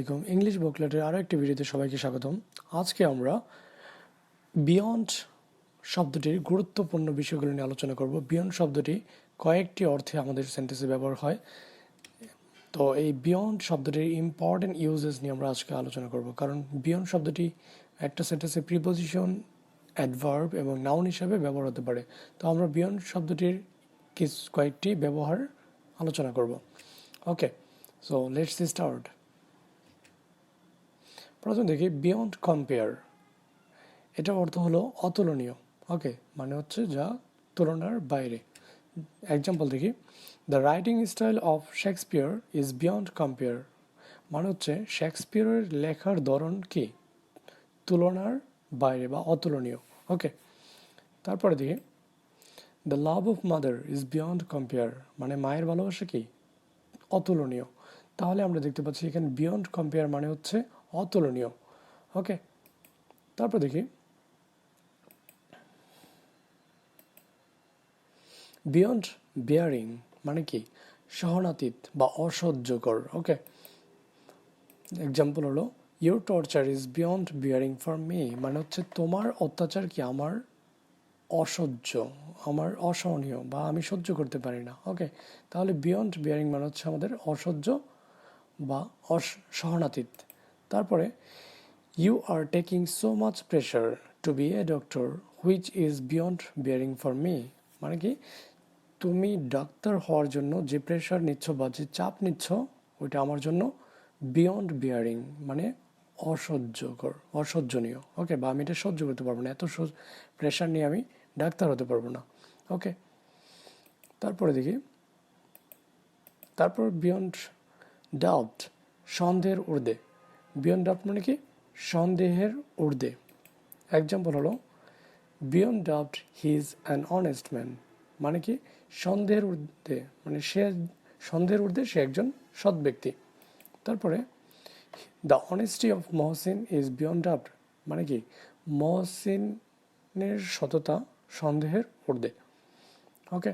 আলাইকুম। ইংলিশ বুকলেটের আরও একটি ভিডিওতে সবাইকে স্বাগতম। আজকে আমরা বিয়ন্ড শব্দটির গুরুত্বপূর্ণ বিষয়গুলো নিয়ে আলোচনা করব। বিয়ন্ড শব্দটি কয়েকটি অর্থে আমাদের সেন্টেন্সে ব্যবহার হয়। তো এই বিয়ন্ড শব্দটির ইম্পর্টেন্ট ইউজেস নিয়ে আমরা আজকে আলোচনা করব, কারণ বিয়ন্ড শব্দটি একটা সেন্টেন্সে প্রিপোজিশন, অ্যাডভার্ব এবং নাউন হিসাবে ব্যবহার হতে পারে। তো আমরা বিয়ন্ড শব্দটির কয়েকটি ব্যবহার আলোচনা করব। ওকে, সো লেটস স্টার্ট। প্রথম দেখি বিয়ন্ড কম্পেয়ার, এটার অর্থ হলো অতুলনীয়। ওকে, মানে হচ্ছে যা তুলনার বাইরে। এক্সাম্পল দেখি, the writing style of Shakespeare is beyond compare, মানে হচ্ছে শেক্সপিয়ারের লেখার ধরন কি তুলনার বাইরে বা অতুলনীয়। ওকে, তারপরে দেখি, the love of mother is beyond compare, মানে মায়ের ভালোবাসা কি অতুলনীয়। তাহলে আমরা দেখতে পাচ্ছি এখানে বিয়ন্ড কম্পেয়ার মানে হচ্ছে অতুলনীয়। ওকে, তারপর দেখি বিয়ন্ড বিয়ারিং, মানে কি সহনাতীত বা অসহ্যকর। ওকে, এক্সাম্পল হলো your torture is beyond bearing for me, মানে হচ্ছে তোমার অত্যাচার কি আমার অসহ্য, আমার অসহনীয় বা আমি সহ্য করতে পারি না। ওকে, তাহলে বিয়ন্ড বিয়ারিং মানে হচ্ছে আমাদের অসহ্য বা সহনাতীত। তারপরে you are taking so much pressure to be a doctor which is beyond bearing for me, মানে কি তুমি ডাক্তার হওয়ার জন্য যে প্রেশার নিচ্ছ বা যে চাপ নিচ্ছ ওইটা আমার জন্য বিয়ন্ড বিয়ারিং, মানে অসহ্যকর, অসহ্যনীয়। ওকে, বা আমি এটা সহ্য করতে পারবো না, এত প্রেশার নিয়ে আমি ডাক্তার হতে পারবো না। ওকে, তারপরে দেখি, তারপর বিয়ন্ড ডাউট, সন্দেহের ঊর্ধ্বে। বিয়ন্ড ডাউট মানে কি সন্দেহের ঊর্ধ্বে। এক্সাম্পল হলো beyond doubt he is an honest man, মানে কি সন্দেহের ঊর্ধ্বে, মানে সে সন্দেহের ঊর্ধ্বে সে একজন সৎ ব্যক্তি। তারপরে the honesty of Mohsin is beyond doubt, মানে কি মহসিনের সততা সন্দেহের ঊর্ধ্বে। ওকে,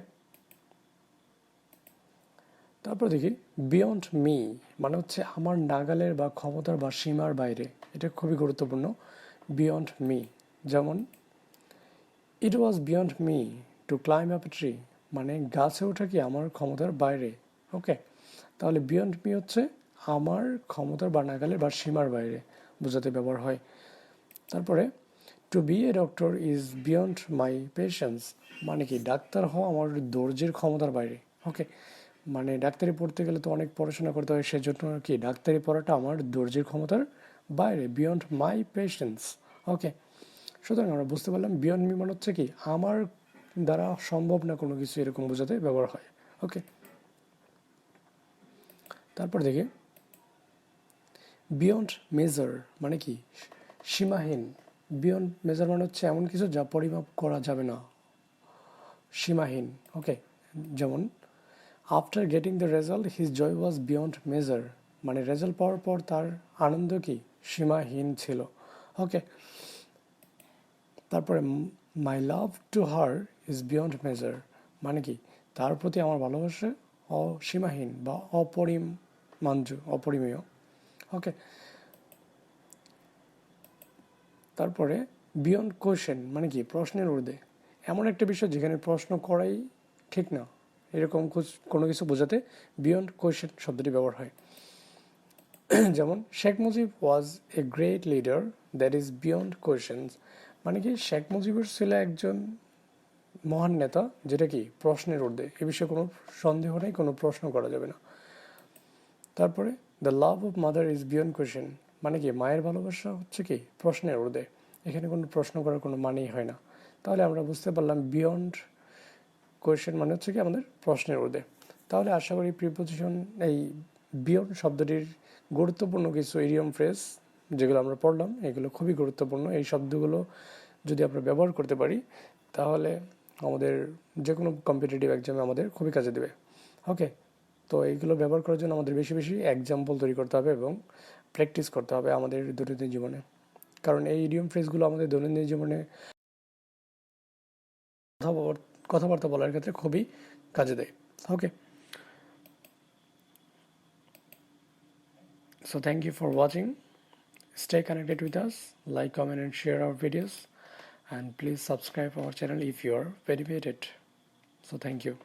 তারপর দেখি বিয়ন্ড মি, মানে হচ্ছে আমার নাগালের বা ক্ষমতার বা সীমার বাইরে। এটা খুবই গুরুত্বপূর্ণ, বিয়ন্ড মি। যেমন it was beyond me to climb up a tree, মানে গাছে ওঠা কি আমার ক্ষমতার বাইরে। ওকে, তাহলে বিয়ন্ড মি হচ্ছে আমার ক্ষমতার বা নাগালের বা সীমার বাইরে বোঝাতে ব্যবহার হয়। তারপরে to be a doctor is beyond my patience, মানে কি ডাক্তার হওয়া আমার ধৈর্যের ক্ষমতার বাইরে। ওকে, মানে ডাক্তারি পড়তে গেলে তো অনেক পড়াশোনা করতে হয়, সেজন্য কি ডাক্তারি পড়াটা আমার ধৈর্যের ক্ষমতার বাইরে, বিয়ন্ড মাই পেশেন্স। ওকে, সুতরাং আমরা বুঝতে পারলাম বিয়ন্ড মি মানে হচ্ছে কি আমার দ্বারা সম্ভব না কোনো কিছু, এরকম বোঝাতে ব্যবহার হয়। ওকে, তারপর দেখি বিয়ন্ড মেজার, মানে কি সীমাহীন। বিয়ন্ড মেজার মানে হচ্ছে এমন কিছু যা পরিমাপ করা যাবে না, সীমাহীন। ওকে, যেমন after getting the result his joy was beyond measure, মানে রেজাল্ট পাওয়ার পর তার আনন্দ কি সীমাহীন ছিল। ওকে, তারপরে my love to her is beyond measure, মানে কি তার প্রতি আমার ভালোবাসা অসীমাহীন বা অপরিমেয়। ওকে, তারপরে বিয়ন্ড কোয়েশ্চেন, মানে কি প্রশ্নের ঊর্ধ্বে। এমন একটা বিষয় যেখানে প্রশ্ন করাই ঠিক না, এরকম কোনো কিছু বোঝাতে বিয়ন্ড কোয়েশ্চেন শব্দটি ব্যবহার হয়। যেমন Sheikh Mujib was a great leader that is beyond questions, মানে কি শেখ মুজিবুর ছিল একজন মহান নেতা যেটা কি প্রশ্নের ঊর্ধ্বে, এ বিষয়ে কোনো সন্দেহ নেই, কোনো প্রশ্ন করা যাবে না। তারপরে the love of mother is beyond question, মানে কি মায়ের ভালোবাসা হচ্ছে কি প্রশ্নের ঊর্ধ্বে, এখানে কোনো প্রশ্ন করার কোনো মানেই হয় না। তাহলে আমরা বুঝতে পারলাম বিয়ন্ড কোয়েশ্চেন মানে হচ্ছে কি আমাদের প্রশ্নের ঊর্ধ্বে। তাহলে আশা করি প্রিপোজিশন এই বিয়ন্ড শব্দটির গুরুত্বপূর্ণ কিছু ইডিয়ম ফ্রেজ যেগুলো আমরা পড়লাম এগুলো খুবই গুরুত্বপূর্ণ। এই শব্দগুলো যদি আমরা ব্যবহার করতে পারি তাহলে আমাদের যে কোনো কম্পিটিটিভ এক্সামে আমাদের খুবই কাজে দেবে। ওকে, তো এইগুলো ব্যবহার করার জন্য আমাদের বেশি বেশি এক্সাম্পল তৈরি করতে হবে এবং প্র্যাকটিস করতে হবে আমাদের দৈনন্দিন জীবনে, কারণ এই ইডিয়ম ফ্রেজগুলো আমাদের দৈনন্দিন জীবনে কথাবার্তা বলার ক্ষেত্রে খুবই কাজে দেয়। ওকে, So thank you for watching. Stay connected with us, like, comment and share our videos, and please subscribe our channel if you are benefited. So thank you.